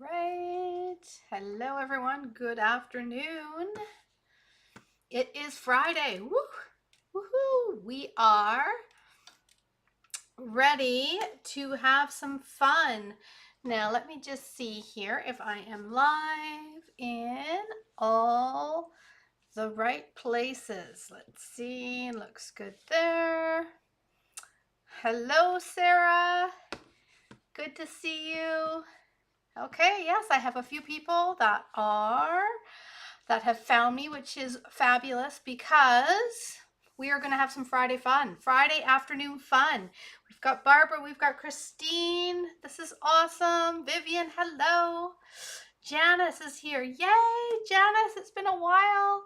right. Hello, everyone. Good afternoon. It is Friday. Woo! Woohoo! We are ready to have some fun. Now, let me just see here if I am live in all the right places. Let's see. Looks good there. Hello, Sarah. Good to see you. Okay, yes, I have a few people that have found me, which is fabulous because we are going to have some Friday fun, Friday afternoon fun. We've got Barbara, we've got Christine. This is awesome. Vivian, hello. Janice is here. Yay, Janice, it's been a while.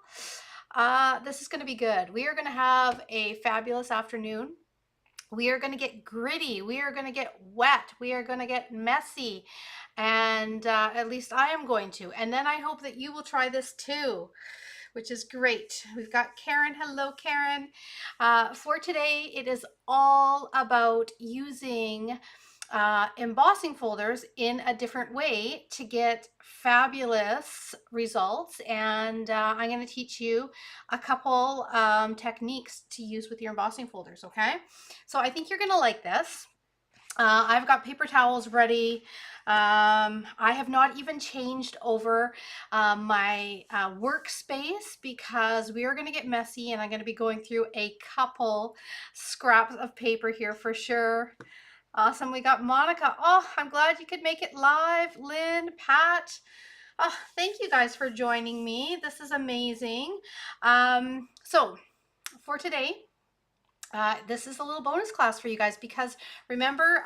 This is going to be good. We are going to have a fabulous afternoon. We are going to get gritty. We are going to get wet. We are going to get messy. And at least I am going to. And then I hope that you will try this too, which is great. We've got Karen. Hello, Karen. For today, it is all about using embossing folders in a different way to get fabulous results. And I'm going to teach you a couple techniques to use with your embossing folders, okay? So I think you're going to like this. I've got paper towels ready. I have not even changed over my workspace because we are going to get messy and I'm going to be going through a couple scraps of paper here for sure. Awesome. We got Monica. Oh, I'm glad you could make it live. Lynn, Pat. Oh, thank you guys for joining me. This is amazing. So for today, this is a little bonus class for you guys because remember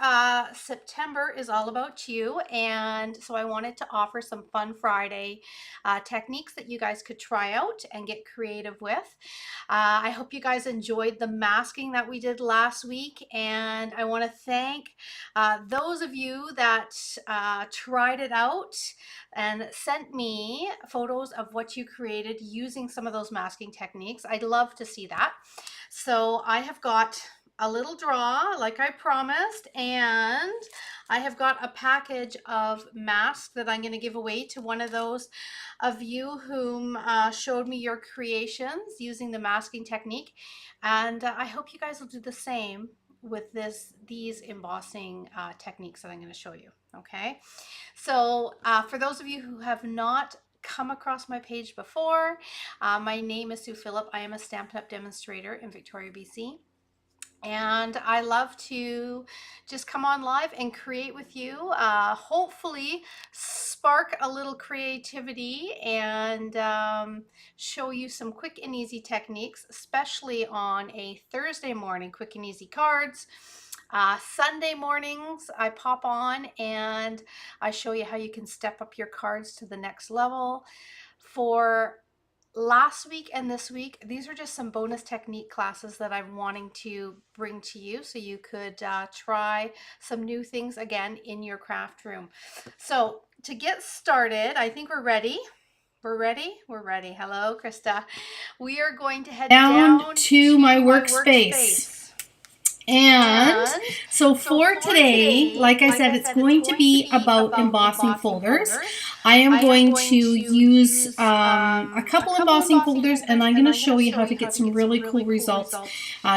September is all about you, and so I wanted to offer some fun Friday techniques that you guys could try out and get creative with. I hope you guys enjoyed the masking that we did last week, and I want to thank those of you that tried it out and sent me photos of what you created using some of those masking techniques. I'd love to see that. So I have got a little draw like I promised, and I have got a package of masks that I'm going to give away to one of those of you whom showed me your creations using the masking technique. And I hope you guys will do the same with these embossing techniques that I'm going to show you. Okay, so for those of you who have not come across my page before, my name is Sue Phillip. I am a Stampin' Up! Demonstrator in Victoria, BC. And I love to just come on live and create with you, hopefully spark a little creativity and show you some quick and easy techniques, especially on a Thursday morning, quick and easy cards. Sunday mornings, I pop on and I show you how you can step up your cards to the next level. For last week and this week, these are just some bonus technique classes that I'm wanting to bring to you so you could try some new things again in your craft room. So to get started, I think we're ready. We're ready? We're ready. Hello, Krista. We are going to head down to my workspace. And so for today, like I said, it's going to be about embossing folders. I am going to use a couple embossing folders, and I'm going to show you how to get some really cool results,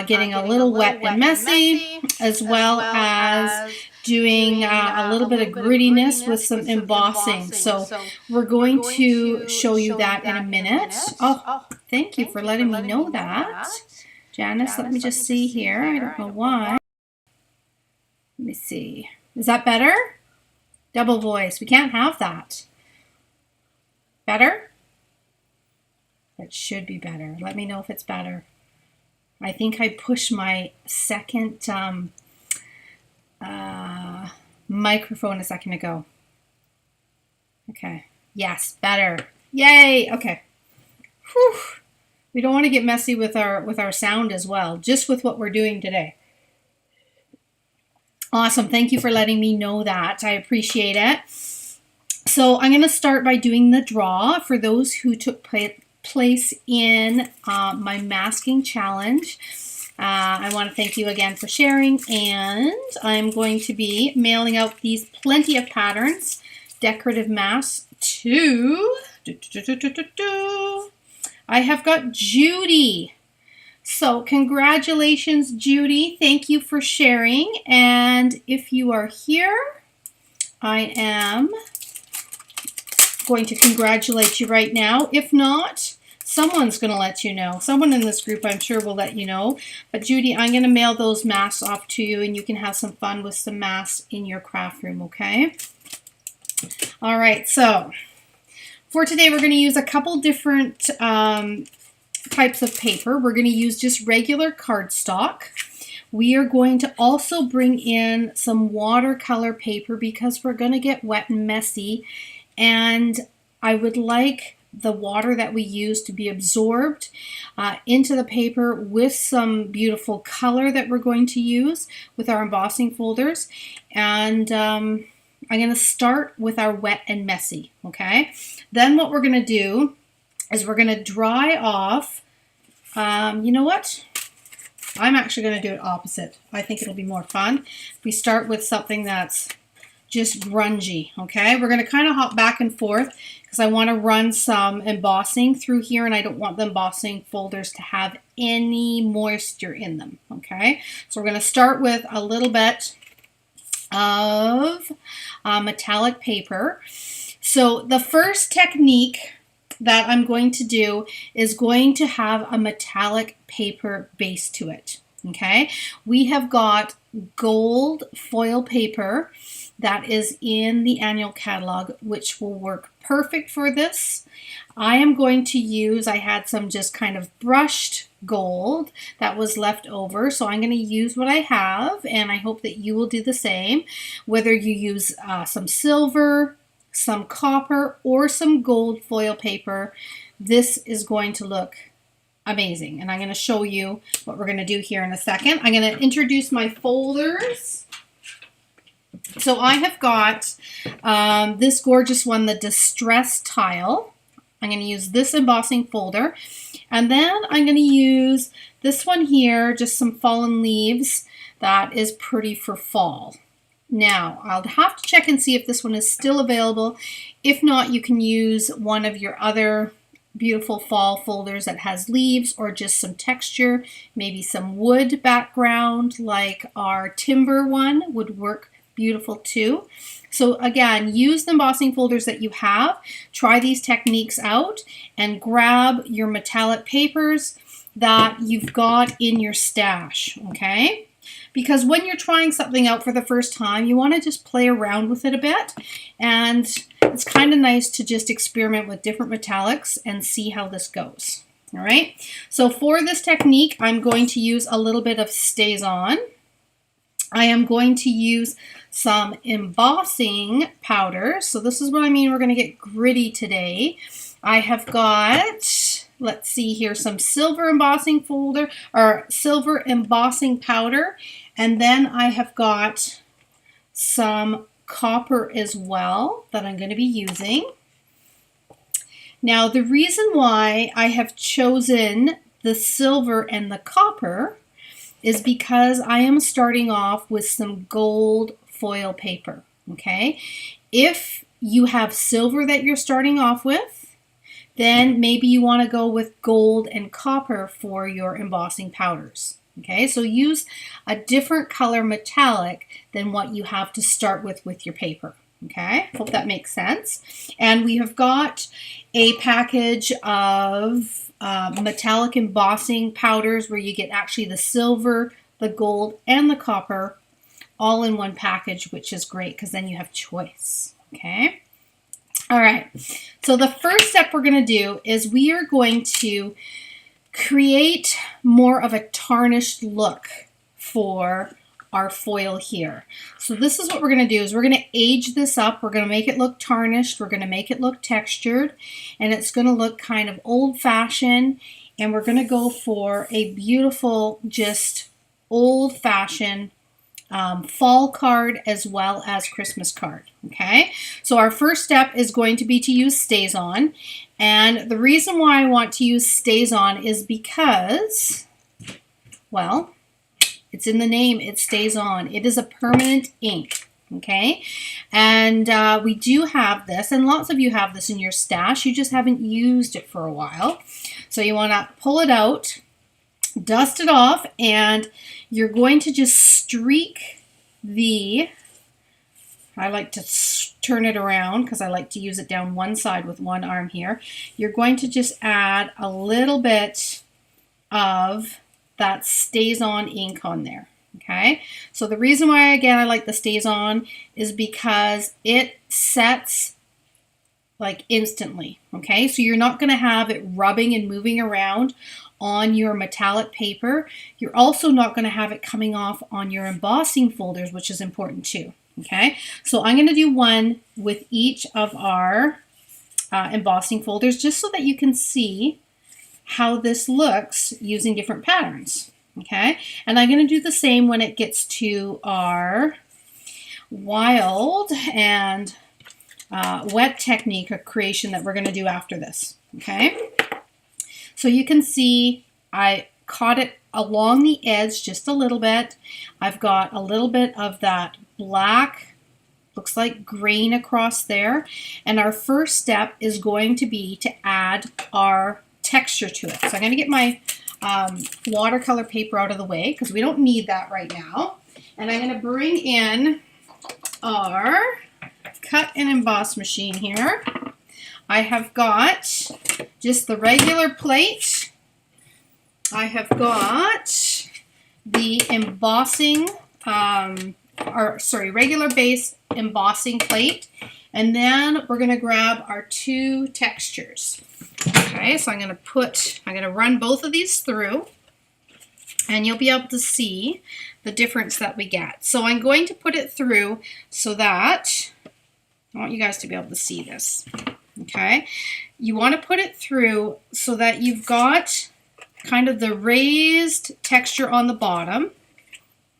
getting a little wet and messy, as well as doing a little bit of grittiness with some embossing. So we're going to show you that in a minute. Oh, thank you for letting me know that. Janice, let me just see here. I don't know why. Let me see. Is that better? Double voice. We can't have that. Better? That should be better. Let me know if it's better. I think I pushed my second microphone a second ago. Okay. Yes, better. Yay. Okay. Whew. We don't want to get messy with our sound as well, just with what we're doing today. Awesome. Thank you for letting me know that. I appreciate it. So I'm going to start by doing the draw for those who took place in my masking challenge. I want to thank you again for sharing, and I'm going to be mailing out these plenty of patterns decorative masks to, I have got Judy. So congratulations, Judy. Thank you for sharing. And if you are here, I am going to congratulate you right now. If not, someone's going to let you know. Someone in this group, I'm sure, will let you know. But Judy, I'm going to mail those masks off to you, and you can have some fun with some masks in your craft room, okay? All right, so for today, we're going to use a couple different types of paper. We're going to use just regular cardstock. We are going to also bring in some watercolor paper because we're going to get wet and messy, and I would like the water that we use to be absorbed into the paper with some beautiful color that we're going to use with our embossing folders. And I'm going to start with our wet and messy, okay? Then what we're going to do is we're going to dry off, you know what? I'm actually going to do it opposite. I think it'll be more fun. We start with something that's just grungy, okay? We're going to kind of hop back and forth because I want to run some embossing through here, and I don't want the embossing folders to have any moisture in them, okay? So we're going to start with a little bit of metallic paper. So the first technique that I'm going to do is going to have a metallic paper base to it, okay? We have got gold foil paper that is in the annual catalog, which will work perfect for this. I am going to use, I had some just kind of brushed gold that was left over, so I'm going to use what I have, and I hope that you will do the same, whether you use some silver, some copper, or some gold foil paper. This is going to look amazing, and I'm going to show you what we're going to do here in a second. I'm going to introduce my folders. So I have got this gorgeous one, the Distress Tile. I'm going to use this embossing folder, and then I'm going to use this one here, just some fallen leaves that is pretty for fall. Now, I'll have to check and see if this one is still available. If not, you can use one of your other beautiful fall folders that has leaves or just some texture, maybe some wood background like our timber one would work beautiful too. So again, use the embossing folders that you have, try these techniques out, and grab your metallic papers that you've got in your stash, okay? Because when you're trying something out for the first time, you want to just play around with it a bit, and it's kind of nice to just experiment with different metallics and see how this goes. All right, so for this technique, I'm going to use a little bit of StazOn. I am going to use some embossing powder. So this is what I mean, we're going to get gritty today. I have got, let's see here, some silver embossing folder or silver embossing powder, and then I have got some copper as well that I'm going to be using. Now the reason why I have chosen the silver and the copper is because I am starting off with some gold foil paper, okay? If you have silver that you're starting off with, then maybe you want to go with gold and copper for your embossing powders, okay? So use a different color metallic than what you have to start with your paper, okay? Hope that makes sense. And we have got a package of metallic embossing powders where you get actually the silver, the gold, and the copper all in one package, which is great because then you have choice, okay? All right, so the first step we're going to do is we are going to create more of a tarnished look for our foil here. So this is what we're going to do is we're going to age this up. We're going to make it look tarnished. We're going to make it look textured, and it's going to look kind of old-fashioned, and we're going to go for a beautiful, just old-fashioned fall card as well as Christmas card, okay? So our first step is going to be to use StazOn, and the reason why I want to use StazOn is because, well, it's in the name, it stays on. It is a permanent ink, Okay, and we do have this, and lots of you have this in your stash. You just haven't used it for a while. So you want to pull it out, dust it off, and you're going to just streak the, I like to turn it around because I like to use it down one side with one arm here. You're going to just add a little bit of that Stays On ink on there. Okay, so the reason why, again, I like the Stays On is because it sets like instantly. Okay, so you're not going to have it rubbing and moving around on your metallic paper. You're also not going to have it coming off on your embossing folders, which is important too. Okay, so I'm going to do one with each of our embossing folders just so that you can see how this looks using different patterns. Okay, and I'm going to do the same when it gets to our wild and wet technique of creation that we're going to do after this. Okay, so you can see I caught it along the edge just a little bit. I've got a little bit of that black, looks like grain across there, and our first step is going to be to add our texture to it. So I'm going to get my watercolor paper out of the way because we don't need that right now, and I'm going to bring in our cut and emboss machine here. I have got just the regular plate. I have got the embossing, regular base embossing plate, and then we're going to grab our two textures. Okay, so I'm going to run both of these through, and you'll be able to see the difference that we get. So I'm going to put it through so that, I want you guys to be able to see this. Okay, you want to put it through so that you've got kind of the raised texture on the bottom.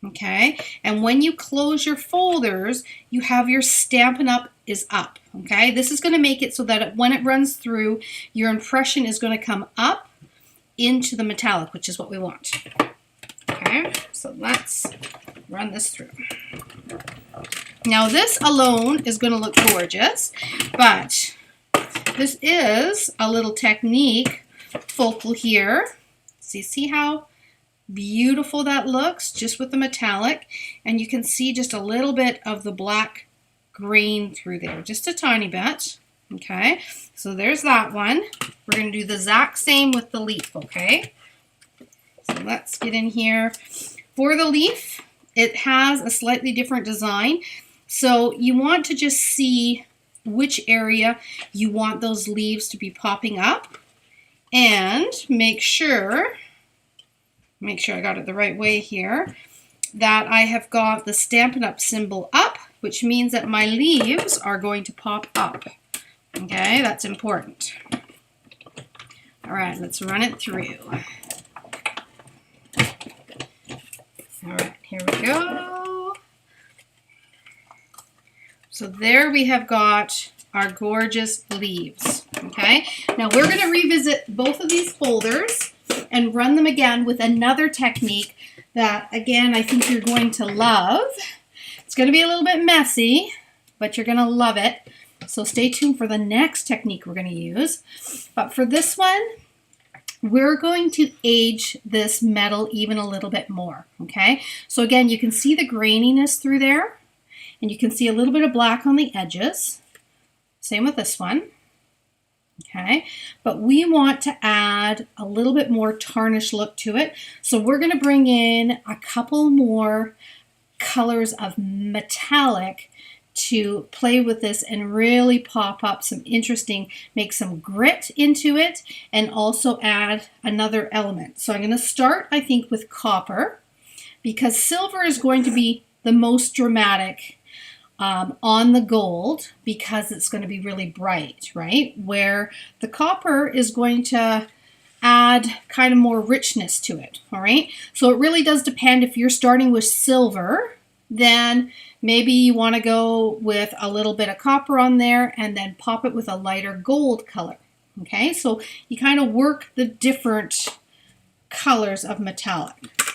Okay, and when you close your folders, you have your Stampin' Up! Is up. Okay, this is going to make it so that when it runs through, your impression is going to come up into the metallic, which is what we want. Okay, so let's run this through. Now this alone is going to look gorgeous, but this is a little technique focal here. So you see how beautiful that looks just with the metallic, and you can see just a little bit of the black grain through there, just a tiny bit. Okay, so there's that one. We're going to do the exact same with the leaf. Okay, so let's get in here. For the leaf, it has a slightly different design, so you want to just see which area you want those leaves to be popping up, and make sure I got it the right way here, that I have got the Stampin' Up! Symbol up, which means that my leaves are going to pop up. Okay, that's important. All right, let's run it through. All right, here we go. So there we have got our gorgeous leaves. Okay, now we're going to revisit both of these folders and run them again with another technique that, again, I think you're going to love. It's going to be a little bit messy, but you're going to love it. So stay tuned for the next technique we're going to use. But for this one, we're going to age this metal even a little bit more. Okay, so again, you can see the graininess through there, and you can see a little bit of black on the edges. Same with this one. Okay, but we want to add a little bit more tarnished look to it. So we're going to bring in a couple more colors of metallic to play with this and really pop up some interesting, make some grit into it, and also add another element. So I'm going to start, I think, with copper, because silver is going to be the most dramatic on the gold, because it's going to be really bright, right? Where the copper is going to add kind of more richness to it, all right? So it really does depend. If you're starting with silver, then maybe you want to go with a little bit of copper on there and then pop it with a lighter gold color, okay? So you kind of work the different colors of metallic,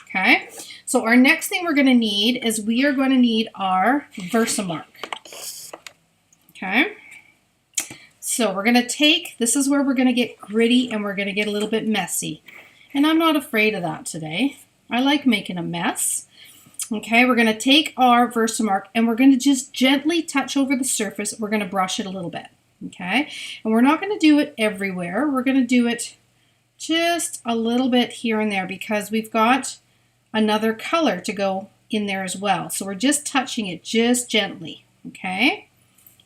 Okay, so our next thing we're going to need is we are going to need our Versamark. Okay, so we're going to take, this is where we're going to get gritty and we're going to get a little bit messy. And I'm not afraid of that today. I like making a mess. Okay, we're going to take our Versamark and we're going to just gently touch over the surface. We're going to brush it a little bit. Okay, and we're not going to do it everywhere. We're going to do it just a little bit here and there because we've got another color to go in there as well. So we're just touching it just gently. Okay,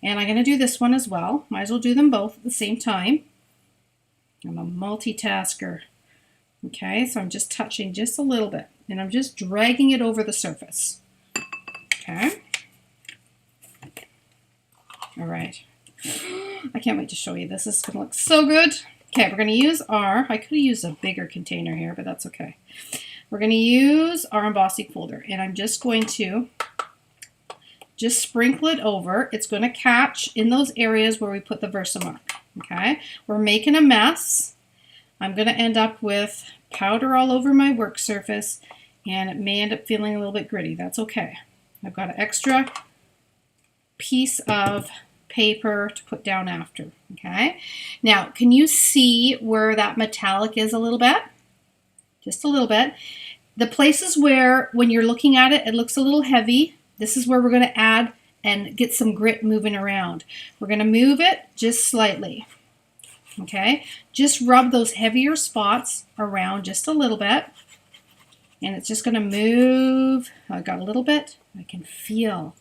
and I'm going to do this one as well. Might as well do them both at the same time. I'm a multitasker. Okay, so I'm just touching just a little bit and I'm just dragging it over the surface. Okay. All right. I can't wait to show you this. This is going to look so good. Okay, we're going to use our, I could have used a bigger container here, but that's okay. We're going to use our embossing folder and I'm just going to just sprinkle it over. It's going to catch in those areas where we put the Versamark. Okay, we're making a mess. I'm going to end up with powder all over my work surface and it may end up feeling a little bit gritty. That's okay. I've got an extra piece of paper to put down after. Okay, now can you see where that metallic is a little bit? Just a little bit. The places where when you're looking at it, it looks a little heavy. This is where we're going to add and get some grit moving around. We're going to move it just slightly. Okay, just rub those heavier spots around just a little bit and it's just going to move. I got a little bit. I can feel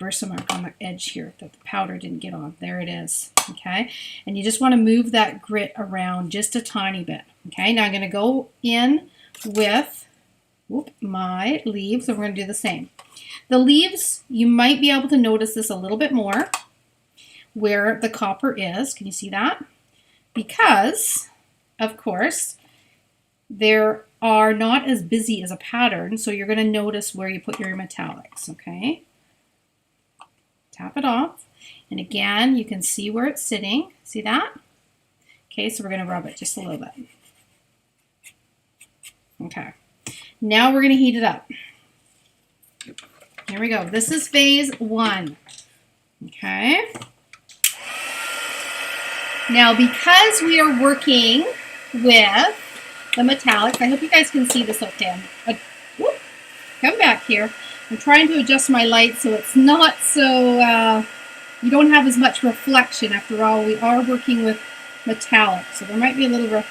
Versamark on the edge here that the powder didn't get on. There it is. Okay, and you just want to move that grit around just a tiny bit. Okay, now I'm going to go in with my leaves and we're going to do the same. The leaves, you might be able to notice this a little bit more where the copper is. Can you see that? Because, of course, they are not as busy as a pattern, so you're going to notice where you put your metallics, okay? Tap it off, and again, you can see where it's sitting. See that? Okay, so we're going to rub it just a little bit. Okay, now we're going to heat it up. Here we go. This is phase 1, okay? Now, because we are working with the metallics, I hope you guys can see this okay. Come back here. I'm trying to adjust my light so it's not so, you don't have as much reflection. After all, we are working with metallics, so there might be a little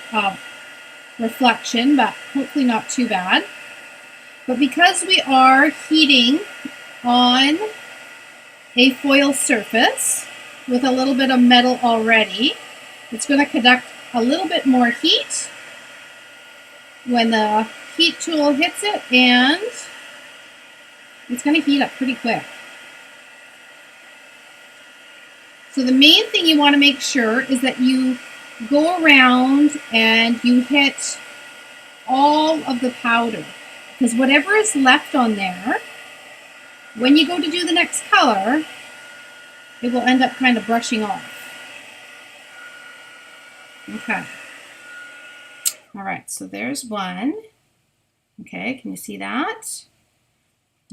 reflection, but hopefully not too bad. But because we are heating on a foil surface, with a little bit of metal already, it's going to conduct a little bit more heat when the heat tool hits it, and it's going to heat up pretty quick. So the main thing you want to make sure is that you go around and you hit all of the powder, because whatever is left on there, when you go to do the next color, it will end up kind of brushing off. Okay. All right, so there's one. Okay, can you see that?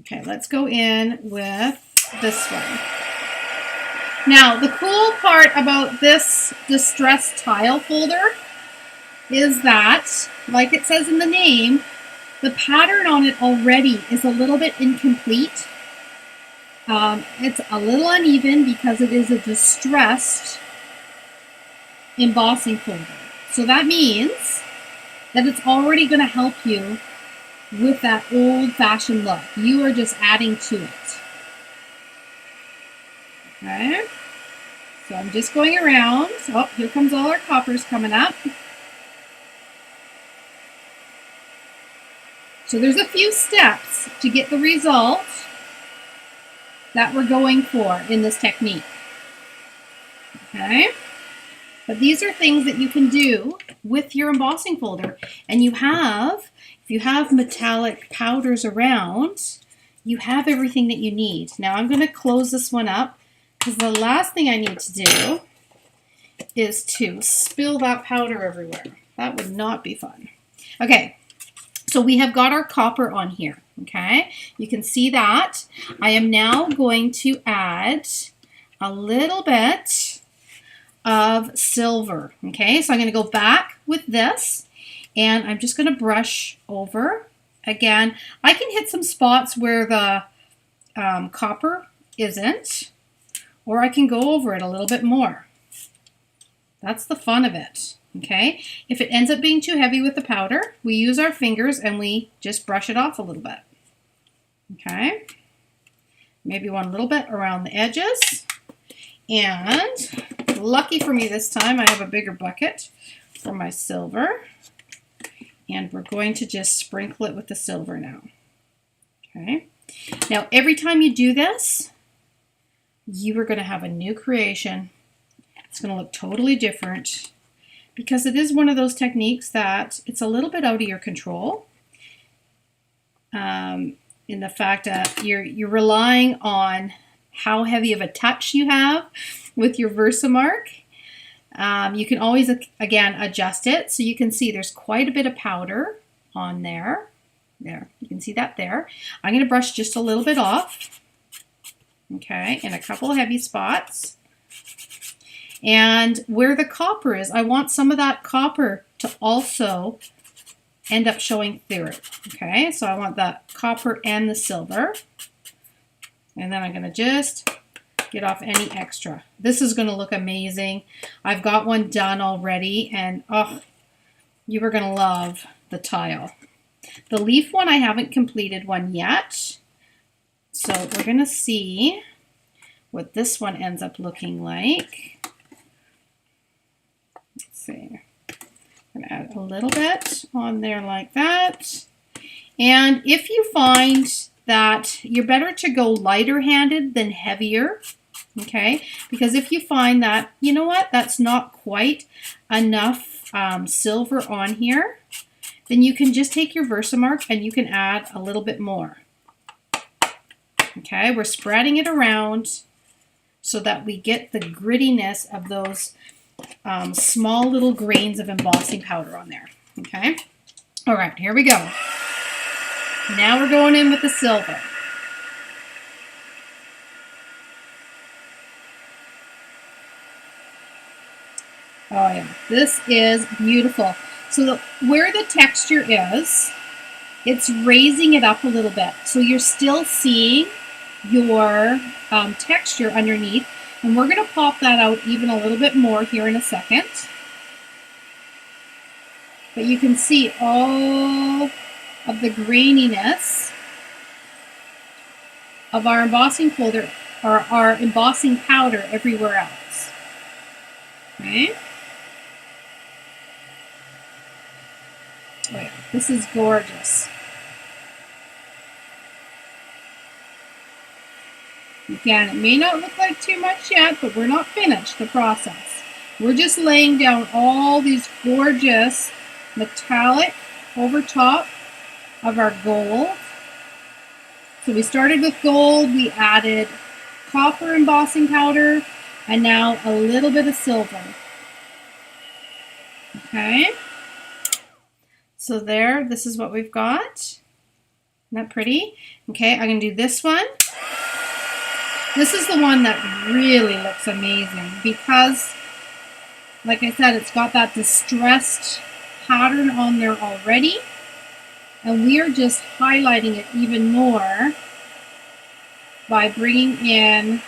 Okay, let's go in with this one. Now, the cool part about this distress tile folder is that, like it says in the name, the pattern on it already is a little bit incomplete. It's a little uneven because it is a distressed embossing folder. So that means that it's already going to help you with that old-fashioned look. You are just adding to it. Okay. So I'm just going around. Oh, here comes all our coppers coming up. So there's a few steps to get the result that we're going for in this technique. Okay? But these are things that you can do with your embossing folder. And you have, if you have metallic powders around, you have everything that you need. Now I'm going to close this one up because the last thing I need to do is to spill that powder everywhere. That would not be fun. Okay, So we have got our copper on here, okay? You can see that. I am now going to add a little bit of silver, okay? So I'm going to go back with this, and I'm just going to brush over. Again, I can hit some spots where the copper isn't, or I can go over it a little bit more. That's the fun of it. Okay, if it ends up being too heavy with the powder, we use our fingers and we just brush it off a little bit. Okay, maybe one little bit around the edges. And lucky for me this time, I have a bigger bucket for my silver. And we're going to just sprinkle it with the silver now. Okay, now every time you do this, you are going to have a new creation. It's going to look totally different, because it is one of those techniques that it's a little bit out of your control, in the fact that you're relying on how heavy of a touch you have with your Versamark. You can always, again, adjust it. So you can see there's quite a bit of powder on there. There, you can see that there. I'm going to brush just a little bit off, okay, in a couple of heavy spots. And where the copper is, I want some of that copper to also end up showing through it. Okay, so I want the copper and the silver. And then I'm going to just get off any extra. This is going to look amazing. I've got one done already, and oh, you are going to love the tile. The leaf one, I haven't completed one yet. So we're going to see what this one ends up looking like. See. I'm going to add a little bit on there like that. And if you find that you're better to go lighter handed than heavier, okay, because if you find that, you know what, that's not quite enough silver on here, then you can just take your Versamark and you can add a little bit more. Okay, we're spreading it around so that we get the grittiness of those small little grains of embossing powder on there. Okay, all right, here we go. Now we're going in with the silver. Oh yeah, this is beautiful. So where the texture is, it's raising it up a little bit. So you're still seeing your texture underneath. And we're going to pop that out even a little bit more here in a second. But you can see all of the graininess of our embossing folder, or our embossing powder everywhere else. Okay. Oh yeah, this is gorgeous. Again, it may not look like too much yet, but we're not finished the process. We're just laying down all these gorgeous metallic over top of our gold. So we started with gold, we added copper embossing powder, and now a little bit of silver. Okay. So there, this is what we've got. Isn't that pretty? Okay, I'm going to do this one. This is the one that really looks amazing because, like I said, it's got that distressed pattern on there already. And we are just highlighting it even more by bringing in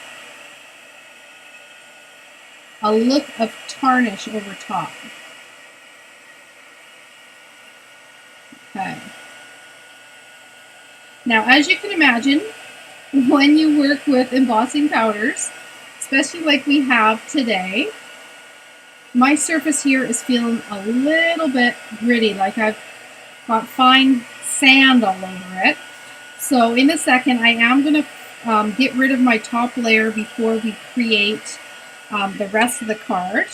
a look of tarnish over top. Okay. Now, as you can imagine, when you work with embossing powders, especially like we have today, my surface here is feeling a little bit gritty, like I've got fine sand all over it. So in a second, I am going to get rid of my top layer before we create the rest of the card.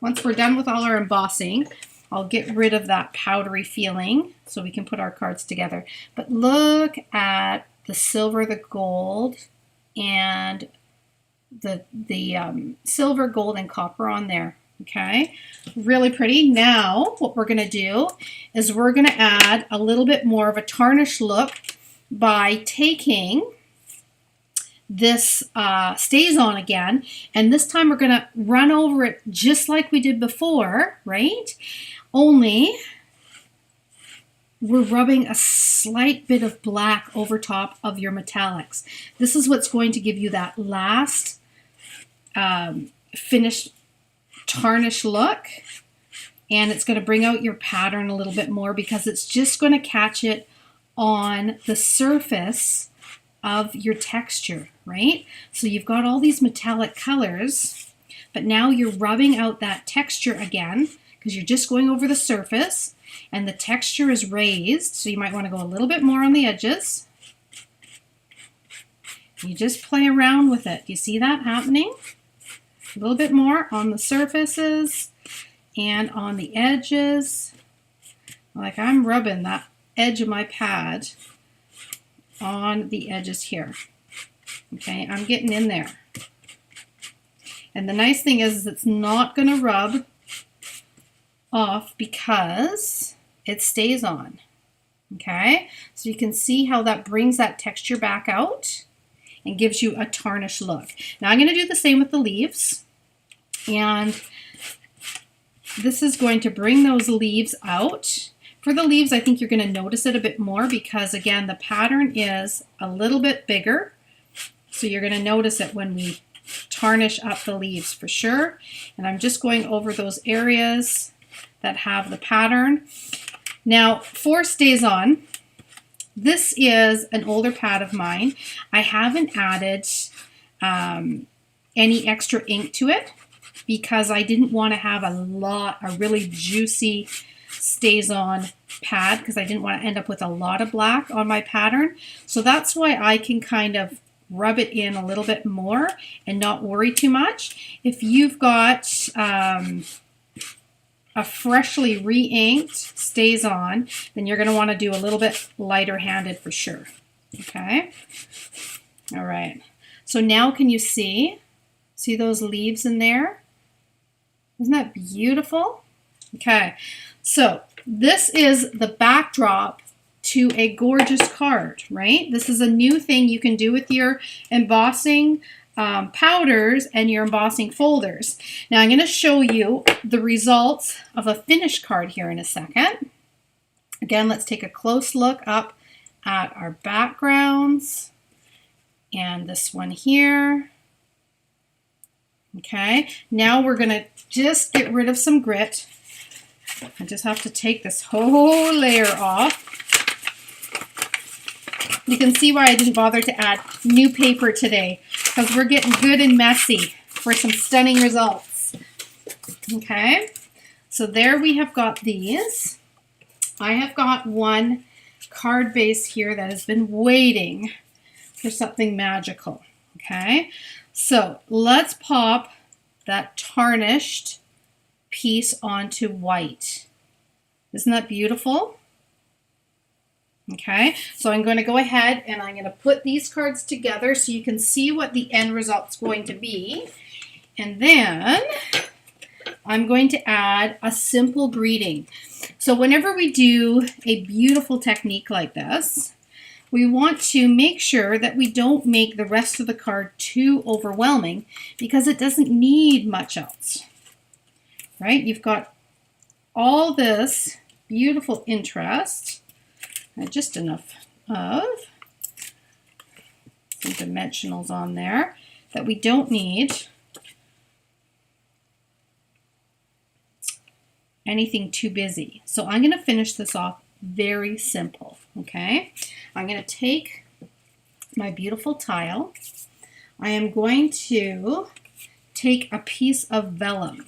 Once we're done with all our embossing, I'll get rid of that powdery feeling so we can put our cards together. But look at the silver, the gold, and the silver, gold, and copper on there. Okay, really pretty. Now what we're going to do is we're going to add a little bit more of a tarnished look by taking this Stays On again, and this time we're going to run over it just like we did before, right? Only we're rubbing a slight bit of black over top of your metallics. This is what's going to give you that last finished tarnish look, and it's going to bring out your pattern a little bit more because it's just going to catch it on the surface of your texture, right? So you've got all these metallic colors, but now you're rubbing out that texture again because you're just going over the surface and the texture is raised, so you might want to go a little bit more on the edges. You just play around with it. You see that happening? A little bit more on the surfaces and on the edges. Like I'm rubbing that edge of my pad on the edges here. Okay, I'm getting in there. And the nice thing is it's not going to rub off because it stays on. Okay, so you can see how that brings that texture back out and gives you a tarnished look. Now I'm going to do the same with the leaves. And this is going to bring those leaves out. For the leaves, I think you're going to notice it a bit more because, again, the pattern is a little bit bigger. So you're going to notice it when we tarnish up the leaves for sure. And I'm just going over those areas that have the pattern. Now, for Stays On, this is an older pad of mine. I haven't added any extra ink to it because I didn't want to have a really juicy Stays On pad because I didn't want to end up with a lot of black on my pattern. So that's why I can kind of rub it in a little bit more and not worry too much. If you've got a freshly re-inked Stays On, then you're going to want to do a little bit lighter handed for sure. Okay. All right. So now can you see those leaves in there? Isn't that beautiful? Okay. So this is the backdrop to a gorgeous card, right? This is a new thing you can do with your embossing powders and your embossing folders. Now I'm going to show you the results of a finished card here in a second. Again, let's take a close look up at our backgrounds and this one here. Okay, now we're going to just get rid of some grit. I just have to take this whole layer off. You can see why I didn't bother to add new paper today, because we're getting good and messy for some stunning results. Okay, so there we have got these. I have got one card base here that has been waiting for something magical. Okay, so let's pop that tarnished piece onto white. Isn't that beautiful? Okay, so I'm going to go ahead and I'm going to put these cards together so you can see what the end result's going to be. And then I'm going to add a simple greeting. So whenever we do a beautiful technique like this, we want to make sure that we don't make the rest of the card too overwhelming because it doesn't need much else, right? You've got all this beautiful interest, just enough of some dimensionals on there that we don't need anything too busy. So I'm going to finish this off very simple, okay? I'm going to take my beautiful tile. I am going to take a piece of vellum.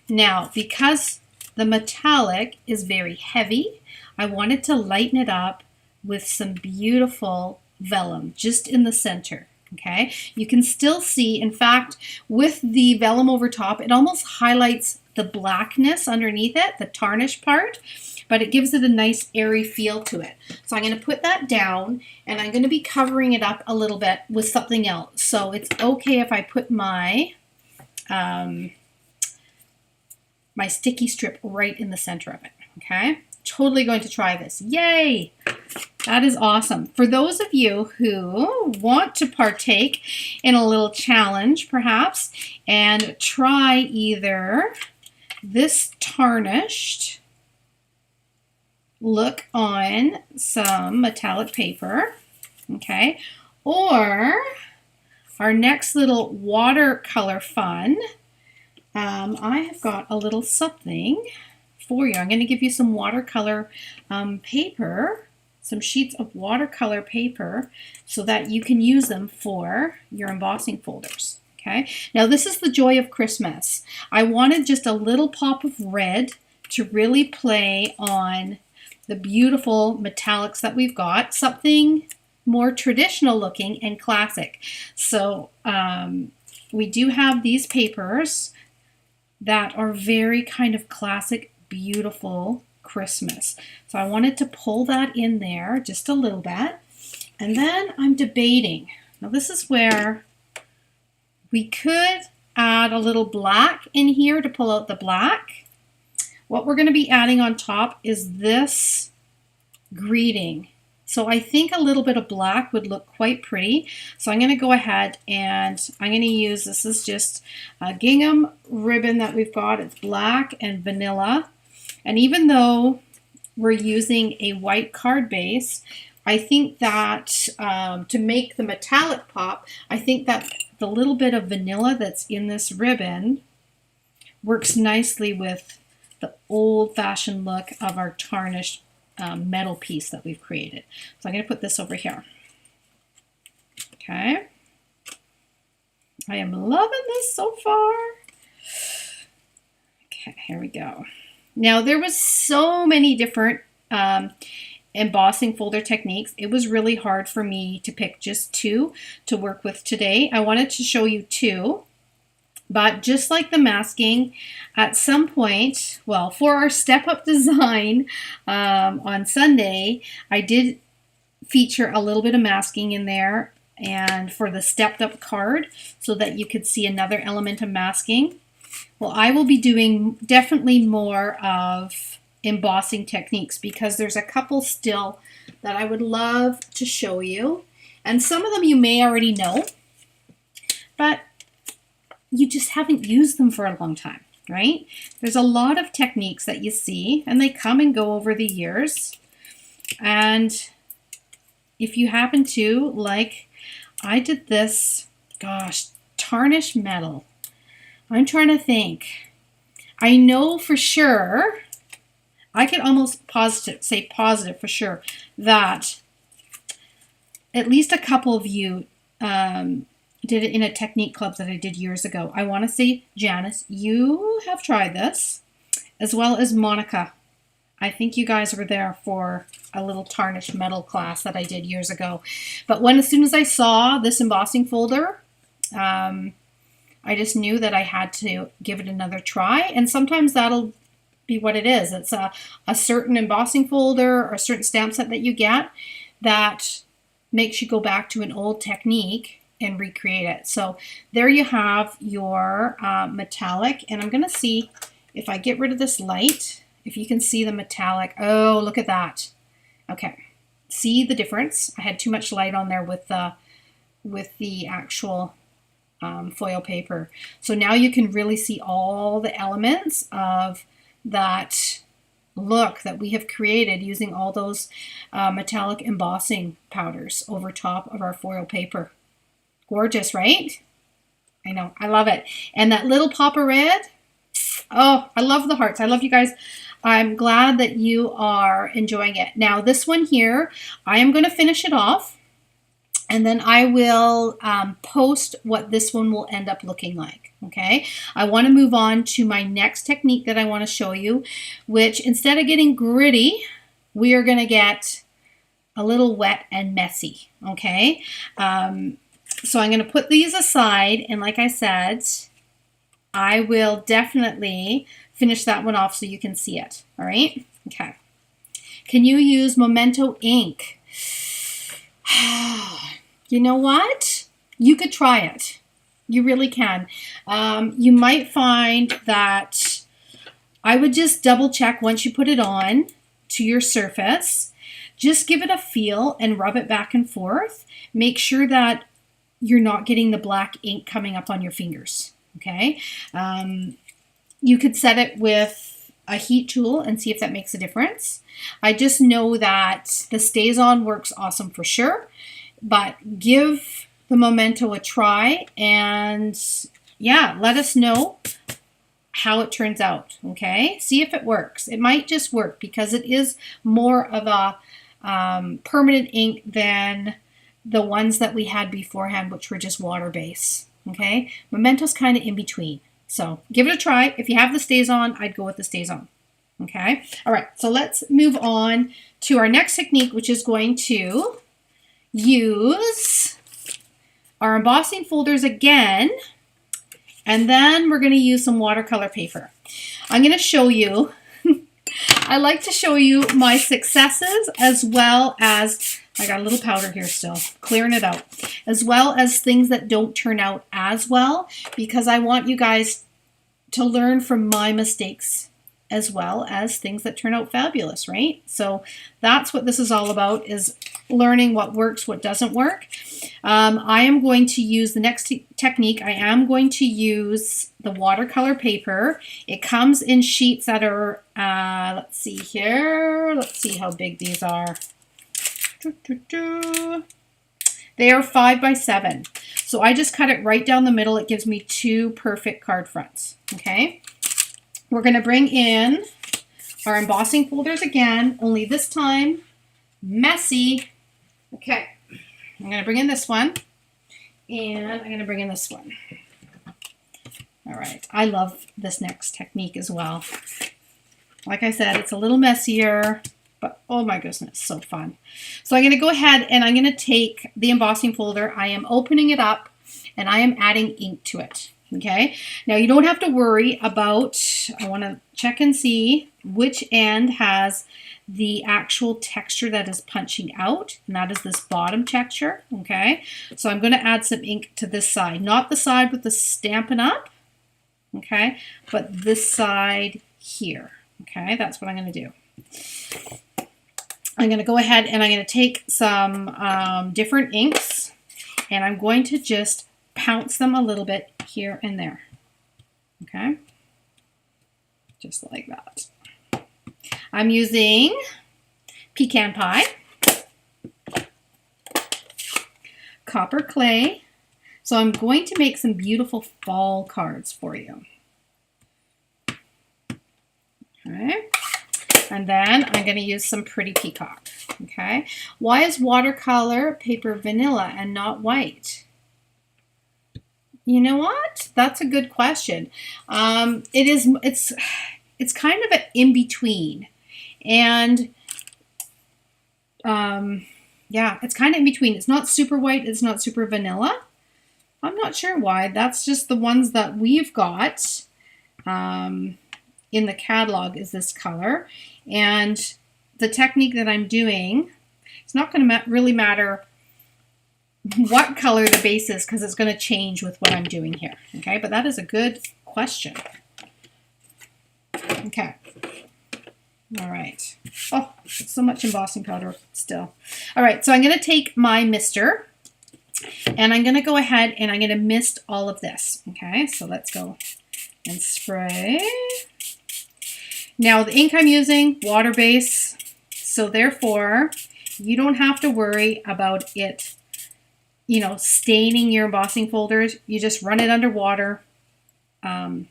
Now, because the metallic is very heavy, I wanted to lighten it up with some beautiful vellum just in the center. Okay, you can still see, in fact, with the vellum over top, it almost highlights the blackness underneath it, the tarnished part, but it gives it a nice airy feel to it. So I'm going to put that down and I'm going to be covering it up a little bit with something else. So it's okay if I put my my sticky strip right in the center of it. Okay, totally going to try this. Yay! That is awesome. For those of you who want to partake in a little challenge, perhaps, and try either this tarnished look on some metallic paper, okay, or our next little watercolor fun, I have got a little something for you. I'm going to give you some watercolor paper, some sheets of watercolor paper, so that you can use them for your embossing folders. Okay, now this is the joy of Christmas. I wanted just a little pop of red to really play on the beautiful metallics that we've got, something more traditional looking and classic. So we do have these papers that are very kind of classic, beautiful Christmas. So I wanted to pull that in there just a little bit. And then I'm debating. Now this is where we could add a little black in here to pull out the black. What we're going to be adding on top is this greeting. So I think a little bit of black would look quite pretty. So I'm going to go ahead and I'm going to use, this is just a gingham ribbon that we've got. It's black and vanilla. And even though we're using a white card base, I think that to make the metallic pop, I think that the little bit of vanilla that's in this ribbon works nicely with the old-fashioned look of our tarnished metal piece that we've created. So I'm going to put this over here. Okay. I am loving this so far. Okay, here we go. Now there was so many different embossing folder techniques. It was really hard for me to pick just two to work with today. I wanted to show you two. But just like the masking, at some point, well, for our step-up design on Sunday, I did feature a little bit of masking in there, and for the stepped-up card, so that you could see another element of masking. Well, I will be doing definitely more of embossing techniques, because there's a couple still that I would love to show you. And some of them you may already know, but you just haven't used them for a long time, right? There's a lot of techniques that you see, and they come and go over the years. And if you happen to, like I did this, gosh, tarnished metal. I'm trying to think. I know for sure, I could almost say positive for sure, that at least a couple of you did it in a technique club that I did years ago. I want to say, Janice, you have tried this, as well as Monica. I think you guys were there for a little tarnished metal class that I did years ago. But as soon as I saw this embossing folder, I just knew that I had to give it another try. And sometimes that'll be what it is. It's a certain embossing folder or a certain stamp set that you get that makes you go back to an old technique and recreate it. So there you have your metallic. And I'm going to see if I get rid of this light, if you can see the metallic. Oh, look at that. Okay. See the difference? I had too much light on there with the actual foil paper. So now you can really see all the elements of that look that we have created using all those metallic embossing powders over top of our foil paper. Gorgeous, right? I know, I love it. And that little pop of red, oh, I love the hearts. I love you guys. I'm glad that you are enjoying it. Now this one here, I am going to finish it off, and then I will post what this one will end up looking like. Okay, I want to move on to my next technique that I want to show you, which instead of getting gritty, we are going to get a little wet and messy. Okay, so I'm going to put these aside, and like I said, I will definitely finish that one off so you can see it. All right? Okay. Can you use Memento ink? You know what? You could try it. You really can. You might find that I would just double check once you put it on to your surface. Just give it a feel and rub it back and forth. Make sure that you're not getting the black ink coming up on your fingers. Okay. You could set it with a heat tool and see if that makes a difference. I just know that the StazOn works awesome for sure, but give the Memento a try and yeah, let us know how it turns out. Okay, see if it works. It might just work because it is more of a permanent ink than the ones that we had beforehand, which were just water based. Okay, Memento's kind of in between. So give it a try. If you have the StazOn, I'd go with the StazOn. Okay, all right, so let's move on to our next technique, which is going to use our embossing folders again, and then we're going to use some watercolor paper. I'm going to show you, I like to show you my successes as well as, I got a little powder here still, clearing it out, as well as things that don't turn out as well, because I want you guys to learn from my mistakes as well as things that turn out fabulous, right? So that's what this is all about, is learning what works, what doesn't work. I am going to use the next technique. I am going to use the watercolor paper. It comes in sheets that are, let's see here. Let's see how big these are. They are 5 by 7. So I just cut it right down the middle. It gives me 2 perfect card fronts, okay? We're going to bring in our embossing folders again, only this time messy. Okay, I'm going to bring in this one, and I'm going to bring in this one. All right, I love this next technique as well. Like I said, it's a little messier, but oh my goodness, so fun. So I'm going to go ahead and I'm going to take the embossing folder. I am opening it up, and I am adding ink to it. Okay, now you don't have to worry about, I want to check and see which end has the actual texture that is punching out, and that is this bottom texture. Okay, so I'm going to add some ink to this side, not the side with the Stampin' Up, okay, but this side here. Okay, that's what I'm going to do. I'm going to go ahead and I'm going to take some different inks, and I'm going to just pounce them a little bit here and there. Okay, just like that. I'm using pecan pie, copper clay. So I'm going to make some beautiful fall cards for you. Okay, and then I'm going to use some pretty peacock. Okay, why is watercolor paper vanilla and not white? You know what? That's a good question. It's kind of an in-between. And yeah, it's kind of in between. It's not super white. It's not super vanilla. I'm not sure why. That's just the ones that we've got in the catalog is this color. And the technique that I'm doing, it's not going to really matter what color the base is, because it's going to change with what I'm doing here. Okay, but that is a good question. Okay. All right. Oh, so much embossing powder still. All right, so I'm going to take my mister, and I'm going to go ahead and I'm going to mist all of this. Okay, so let's go and spray. Now the ink I'm using, water base, so therefore you don't have to worry about it, you know, staining your embossing folders. You just run it under water and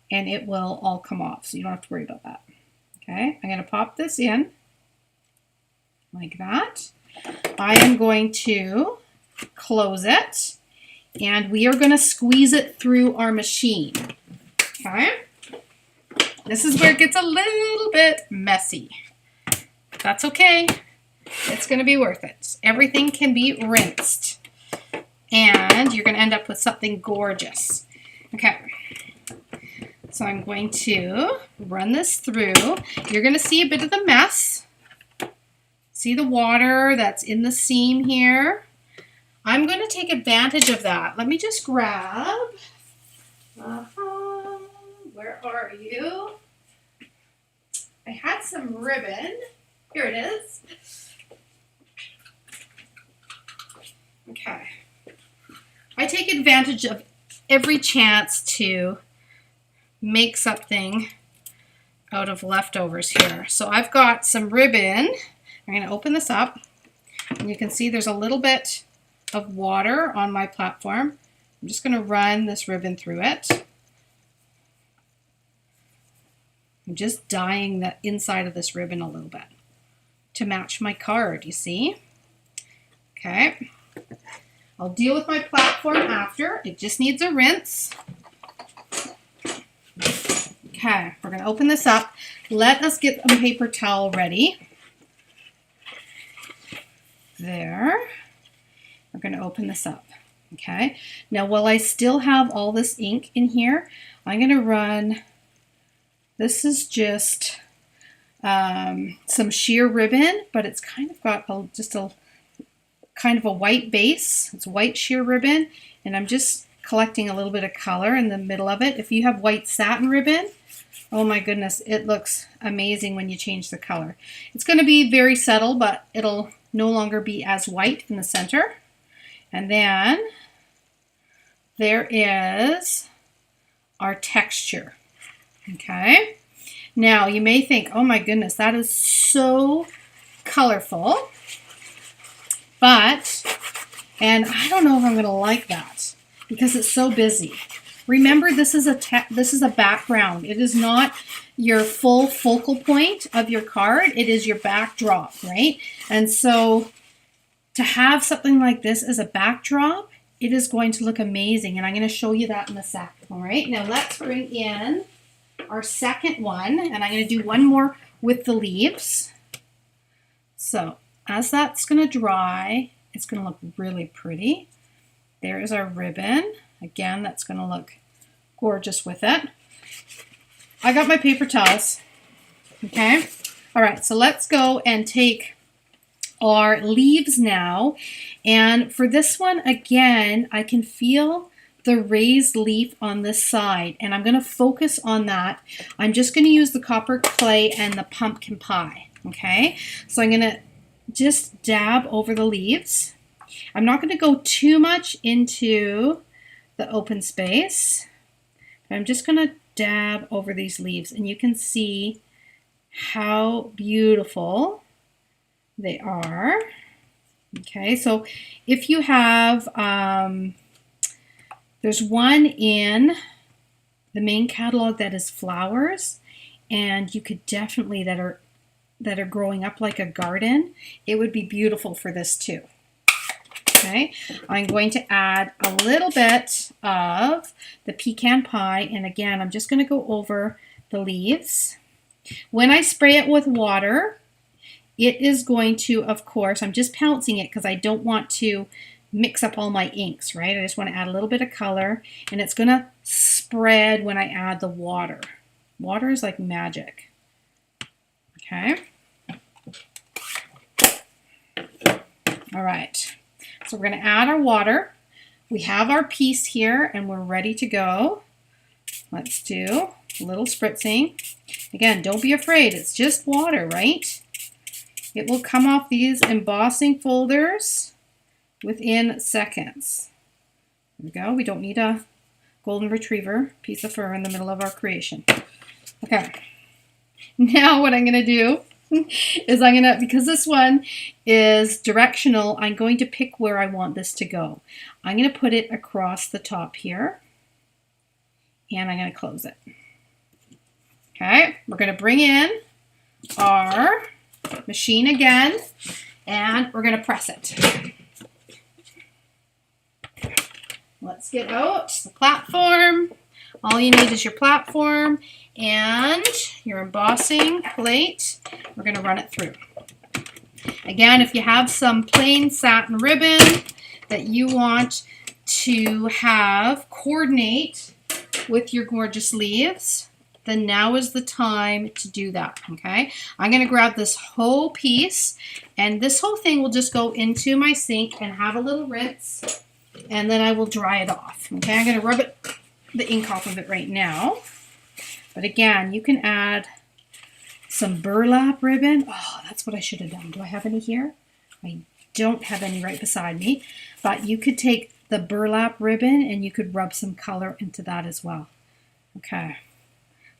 it will all come off. So you don't have to worry about that. Okay, I'm going to pop this in like that. I am going to close it, and we are going to squeeze it through our machine. Okay, this is where it gets a little bit messy. That's okay. It's going to be worth it. Everything can be rinsed, and you're going to end up with something gorgeous. Okay, so I'm going to run this through. You're going to see a bit of the mess. See the water that's in the seam here? I'm going to take advantage of that. Let me just grab. Where are you? I had some ribbon. Here it is. Okay. I take advantage of every chance to make something out of leftovers here. So I've got some ribbon. I'm going to open this up, and you can see there's a little bit of water on my platform. I'm just going to run this ribbon through it. I'm just dyeing the inside of this ribbon a little bit to match my card, you see? Okay. I'll deal with my platform after. It just needs a rinse. Okay, we're going to open this up. Let us get a paper towel ready. There. We're going to open this up. Okay, now while I still have all this ink in here, I'm going to run, this is just some sheer ribbon, but it's kind of got just a kind of a white base. It's white sheer ribbon, and I'm just collecting a little bit of color in the middle of it. If you have white satin ribbon, oh my goodness, it looks amazing when you change the color. It's going to be very subtle, but it'll no longer be as white in the center. And then there is our texture. Okay. Now you may think, oh my goodness, that is so colorful. And I don't know if I'm going to like that because it's so busy. Remember, this is a background. It is not your full focal point of your card. It is your backdrop, right? And so to have something like this as a backdrop, it is going to look amazing. And I'm going to show you that in a sec. All right, now let's bring in our second one. And I'm going to do one more with the leaves. So as that's going to dry, it's going to look really pretty. There is our ribbon. Again, that's going to look gorgeous with it. I got my paper towels. Okay. All right, so let's go and take our leaves now. And for this one, again, I can feel the raised leaf on this side, and I'm going to focus on that. I'm just going to use the copper clay and the pumpkin pie. Okay, so I'm going to just dab over the leaves. I'm not going to go too much into the open space. I'm just going to dab over these leaves, and you can see how beautiful they are. Okay, so if you have, there's one in the main catalog that is flowers, and you could definitely, that are growing up like a garden, it would be beautiful for this too. Okay, I'm going to add a little bit of the pecan pie, and again, I'm just going to go over the leaves. When I spray it with water, it is going to, of course, I'm just pouncing it because I don't want to mix up all my inks, right? I just want to add a little bit of color, and it's going to spread when I add the water. Water is like magic. Okay. All right. So we're going to add our water. We have our piece here, and we're ready to go. Let's do a little spritzing. Again, don't be afraid. It's just water, right? It will come off these embossing folders within seconds. There we go. We don't need a golden retriever piece of fur in the middle of our creation. Okay. Now what I'm going to do is because this one is directional, I'm going to pick where I want this to go. I'm going to put it across the top here, and I'm going to close it. Okay, we're going to bring in our machine again, and we're going to press it. Let's get out the platform. All you need is your platform and your embossing plate. We're going to run it through. Again, if you have some plain satin ribbon that you want to have coordinate with your gorgeous leaves, then now is the time to do that, okay? I'm going to grab this whole piece, and this whole thing will just go into my sink and have a little rinse, and then I will dry it off, okay? I'm going to rub the ink off of it right now. But again, you can add some burlap ribbon. Oh, that's what I should have done. Do I have any here? I don't have any right beside me, but you could take the burlap ribbon and you could rub some color into that as well. Okay,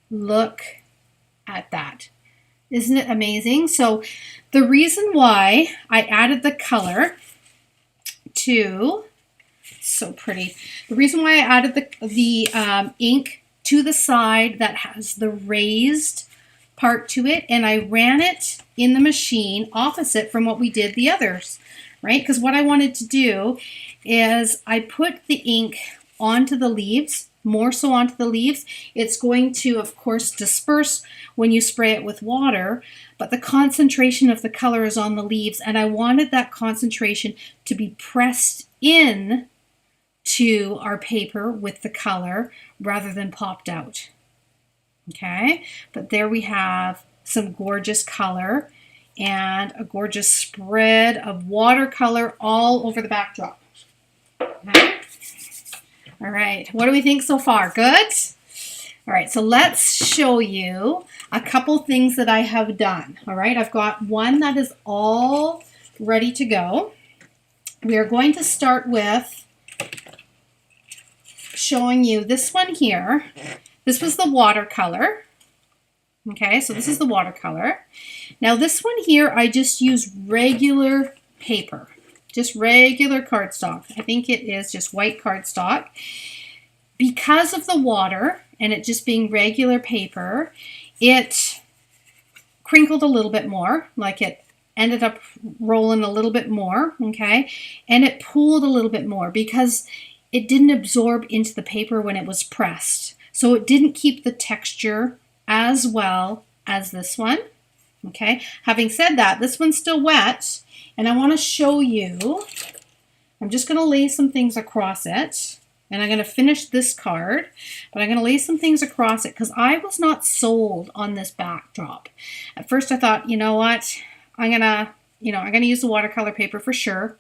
look at that. Isn't it amazing? So the reason why I added the color to, so pretty. The reason why I added the ink to the side that has the raised part to it, and I ran it in the machine opposite from what we did the others, right? Because what I wanted to do is I put the ink onto the leaves, more so onto the leaves. It's going to, of course, disperse when you spray it with water, but the concentration of the color is on the leaves, and I wanted that concentration to be pressed in to our paper with the color rather than popped out. Okay, but there we have some gorgeous color and a gorgeous spread of watercolor all over the backdrop. Okay. All right, what do we think so far? Good? All right, so let's show you a couple things that I have done. All right, I've got one that is all ready to go. We are going to start with showing you this one here. This was the watercolor. Okay, so this is the watercolor. Now this one here, I just used regular paper, just regular cardstock. I think it is just white cardstock. Because of the water and it just being regular paper, it crinkled a little bit more, like it ended up rolling a little bit more, okay? And it pooled a little bit more because it didn't absorb into the paper when it was pressed. So it didn't keep the texture as well as this one, okay? Having said that, this one's still wet, and I want to show you, I'm just going to lay some things across it, and I'm going to finish this card, but I'm going to lay some things across it because I was not sold on this backdrop. At first I thought, you know what, I'm going to use the watercolor paper for sure,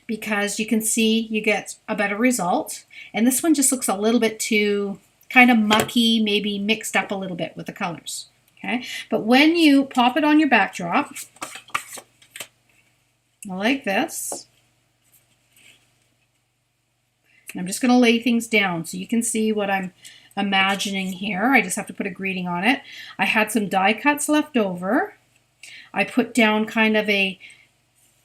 because you can see you get a better result. And this one just looks a little bit too kind of mucky, maybe mixed up a little bit with the colors. Okay, but when you pop it on your backdrop, like this, and I'm just going to lay things down so you can see what I'm imagining here. I just have to put a greeting on it. I had some die cuts left over. I put down kind of the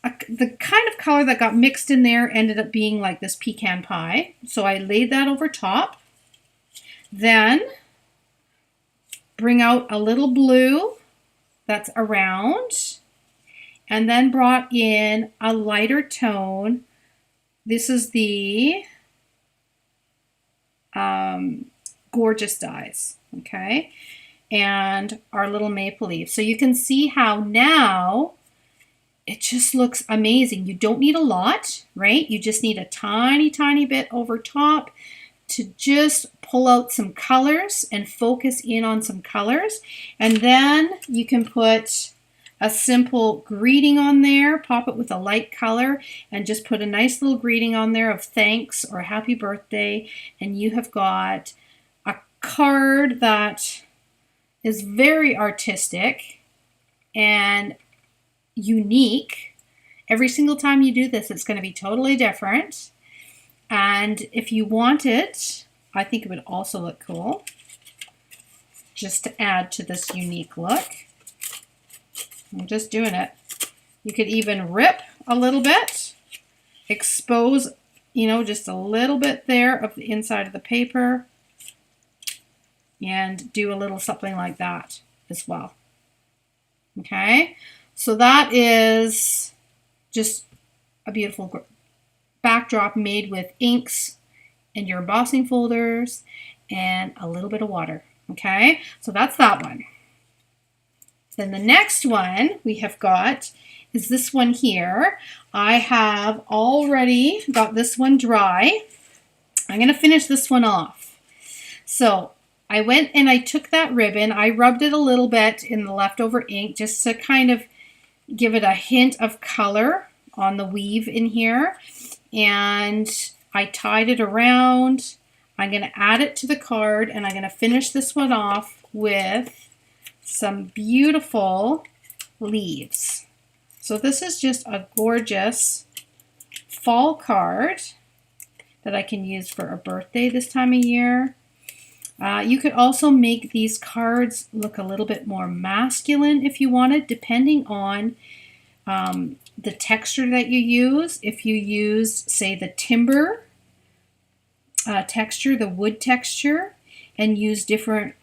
kind of color that got mixed in there ended up being like this pecan pie. So I laid that over top. Then bring out a little blue that's around, and then brought in a lighter tone. This is the Gorgeous Dyes, okay? And our little maple leaf. So you can see how now it just looks amazing. You don't need a lot, right? You just need a tiny, tiny bit over top to just pull out some colors and focus in on some colors. And then you can put a simple greeting on there, pop it with a light color, and just put a nice little greeting on there of thanks or happy birthday. And you have got a card that is very artistic and unique. Every single time you do this, it's going to be totally different. And if you want it, I think it would also look cool just to add to this unique look. I'm just doing it. You could even rip a little bit, expose, just a little bit there of the inside of the paper, and do a little something like that as well. Okay, so that is just a beautiful backdrop made with inks and your embossing folders and a little bit of water. Okay, so that's that one. Then the next one we have got is this one here. I have already got this one dry. I'm going to finish this one off. So I went and I took that ribbon, I rubbed it a little bit in the leftover ink just to kind of give it a hint of color on the weave in here. And I tied it around. I'm going to add it to the card, and I'm going to finish this one off with some beautiful leaves. So this is just a gorgeous fall card that I can use for a birthday this time of year. You could also make these cards look a little bit more masculine if you wanted, depending on the texture that you use. If you use, say, the timber texture, the wood texture, and use different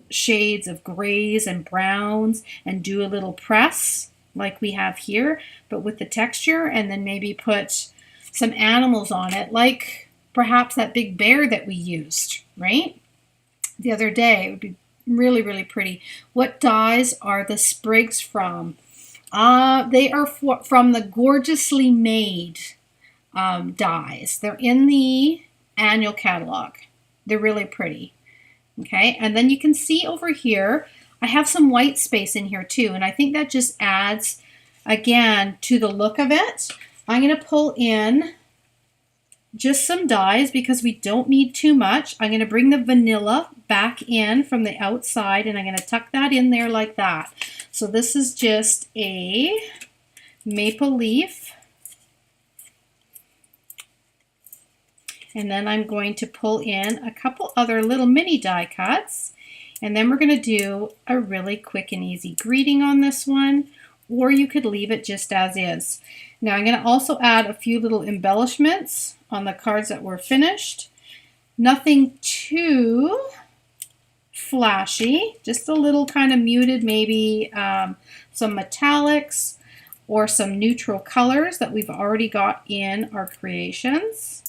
shades of grays and browns and do a little press like we have here, but with the texture, and then maybe put some animals on it, like perhaps that big bear that we used, right? The other day. It would be really, really pretty. What dyes are the sprigs from? They are from the Gorgeously Made dyes. They're in the annual catalog. They're really pretty. Okay, and then you can see over here, I have some white space in here too, and I think that just adds, again, to the look of it. I'm going to pull in just some dyes because we don't need too much. I'm going to bring the vanilla back in from the outside, and I'm going to tuck that in there like that. So this is just a maple leaf. And then I'm going to pull in a couple other little mini die cuts. And then we're going to do a really quick and easy greeting on this one, or you could leave it just as is. Now I'm going to also add a few little embellishments on the cards that were finished. Nothing too flashy, just a little kind of muted, maybe some metallics or some neutral colors that we've already got in our creations.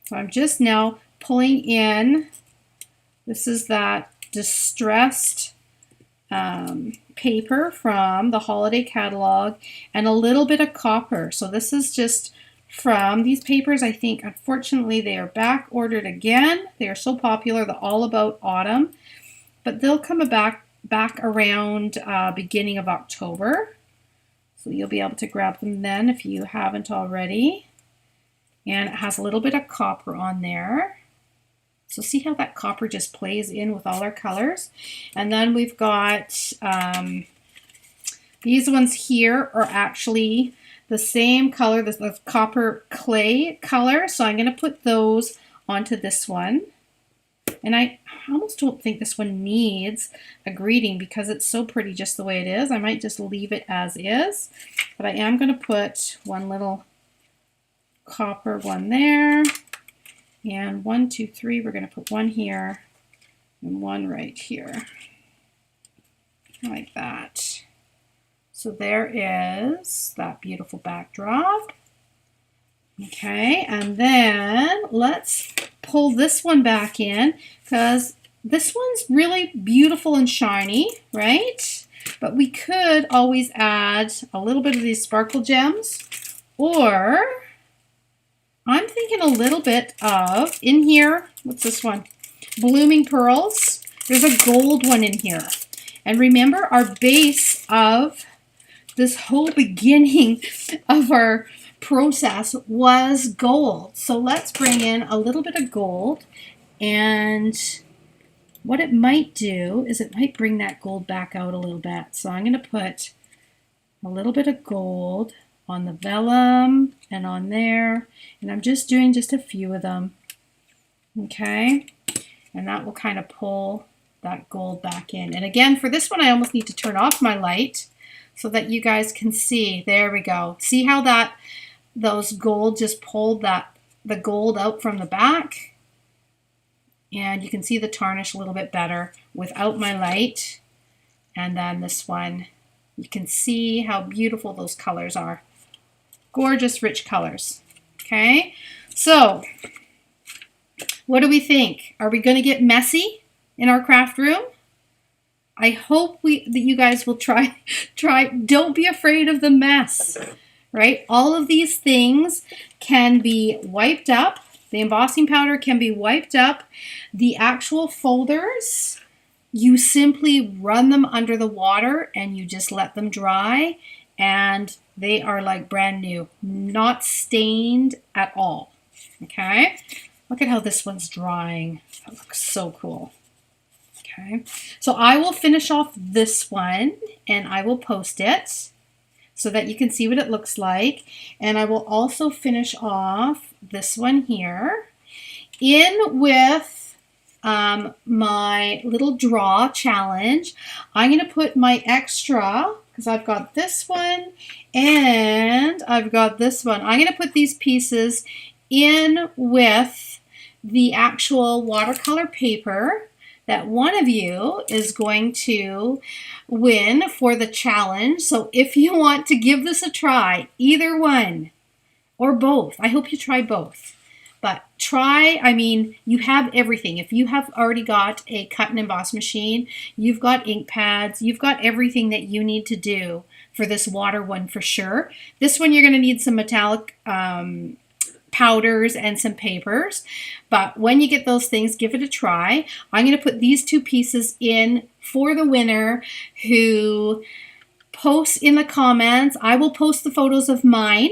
So I'm just now pulling in, this is that distressed paper from the holiday catalog, and a little bit of copper. So this is just from these papers. I think unfortunately they are back ordered again. They are so popular, the All About Autumn, but they'll come back around beginning of October. So you'll be able to grab them then if you haven't already. And it has a little bit of copper on there. So see how that copper just plays in with all our colors. And then we've got these ones here are actually the same color, the copper clay color. So I'm going to put those onto this one. And I almost don't think this one needs a greeting because it's so pretty just the way it is. I might just leave it as is. But I am going to put one little copper one there, and 1, 2, 3, we're going to put one here and one right here like that. So there is that beautiful backdrop. Okay, and then let's pull this one back in because this one's really beautiful and shiny, right? But we could always add a little bit of these sparkle gems, or I'm thinking a little bit of, in here, what's this one? Blooming Pearls. There's a gold one in here. And remember, our base of this whole beginning of our process was gold. So let's bring in a little bit of gold. And what it might do is it might bring that gold back out a little bit. So I'm going to put a little bit of gold on the vellum and on there, and I'm just doing just a few of them. Okay, and that will kind of pull that gold back in. And again, for this one I almost need to turn off my light so that you guys can see. There we go. See how that those gold just pulled the gold out from the back, and you can see the tarnish a little bit better without my light. And then this one, you can see how beautiful those colors are. Gorgeous, rich colors. Okay, so what do we think? Are we going to get messy in our craft room? I hope that you guys will try. Don't be afraid of the mess, right? All of these things can be wiped up. The embossing powder can be wiped up. The actual folders, you simply run them under the water and you just let them dry, and they are like brand new, not stained at all. Okay, look at how this one's drying. That looks so cool. Okay, so I will finish off this one and I will post it so that you can see what it looks like. And I will also finish off this one here in with my little draw challenge. I'm going to put my extra, because I've got this one and I've got this one. I'm going to put these pieces in with the actual watercolor paper that one of you is going to win for the challenge. So if you want to give this a try, either one or both, I hope you try both. But try, I mean, you have everything. If you have already got a cut and emboss machine, you've got ink pads, you've got everything that you need to do for this water one for sure. This one you're going to need some metallic powders and some papers. But when you get those things, give it a try. I'm going to put these two pieces in for the winner who posts in the comments. I will post the photos of mine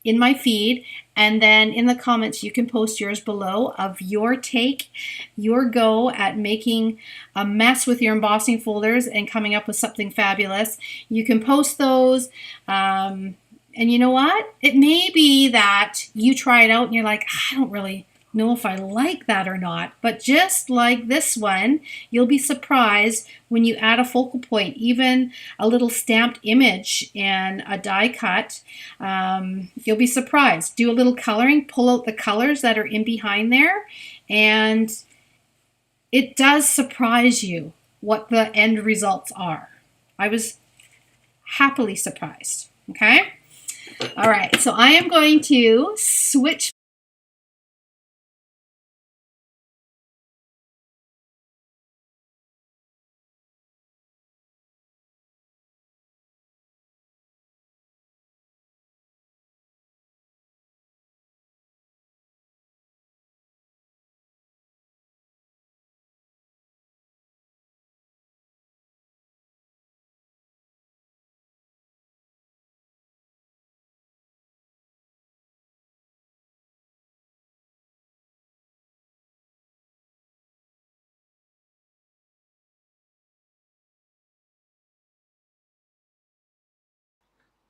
in my feed, and then in the comments you can post yours below of your take, your go at making a mess with your embossing folders and coming up with something fabulous. You can post those, and you know what? It may be that you try it out and you're like, I don't really know if I like that or not. But just like this one, you'll be surprised when you add a focal point, even a little stamped image and a die cut. You'll be surprised. Do a little coloring, pull out the colors that are in behind there, and it does surprise you what the end results are. I was happily surprised. Okay? All right, so I am going to switch.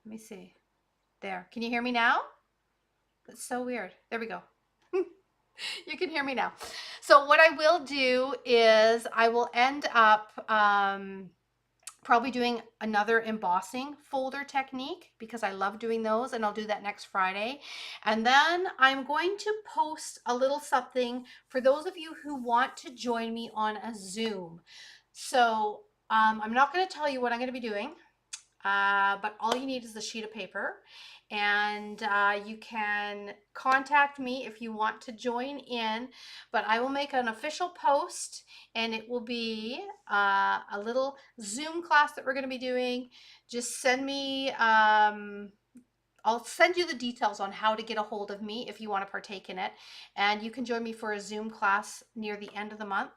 Let me see. There. Can you hear me now? That's so weird. There we go. You can hear me now. So what I will do is I will end up probably doing another embossing folder technique because I love doing those, and I'll do that next Friday. And then I'm going to post a little something for those of you who want to join me on a Zoom. So I'm not going to tell you what I'm going to be doing. But all you need is a sheet of paper, and you can contact me if you want to join in. But I will make an official post, and it will be a little Zoom class that we're going to be doing. Just send me I'll send you the details on how to get a hold of me if you want to partake in it. And you can join me for a Zoom class near the end of the month.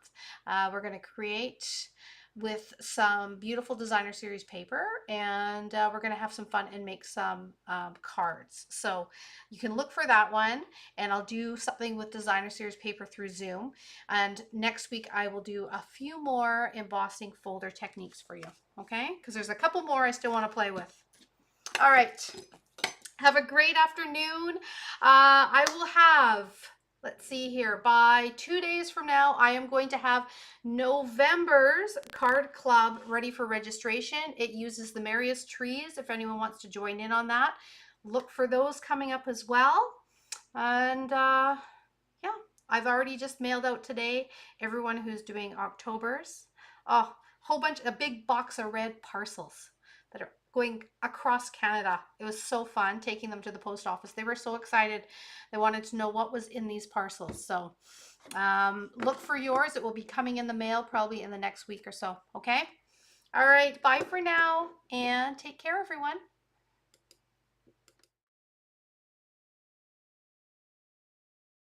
We're going to create with some beautiful designer series paper, and we're going to have some fun and make some cards. So you can look for that one, and I'll do something with designer series paper through Zoom. And next week I will do a few more embossing folder techniques for you. Okay, because there's a couple more I still want to play with. All right, have a great afternoon. I will have, let's see here, by 2 days from now, I am going to have November's card club ready for registration. It uses the merriest trees. If anyone wants to join in on that, look for those coming up as well. And yeah, I've already just mailed out today everyone who's doing October's. Oh, whole bunch, a big box of red parcels that are going across Canada. It was so fun taking them to the post office. They were so excited. They wanted to know what was in these parcels. So look for yours. It will be coming in the mail probably in the next week or so. Okay. All right. Bye for now, and take care, everyone.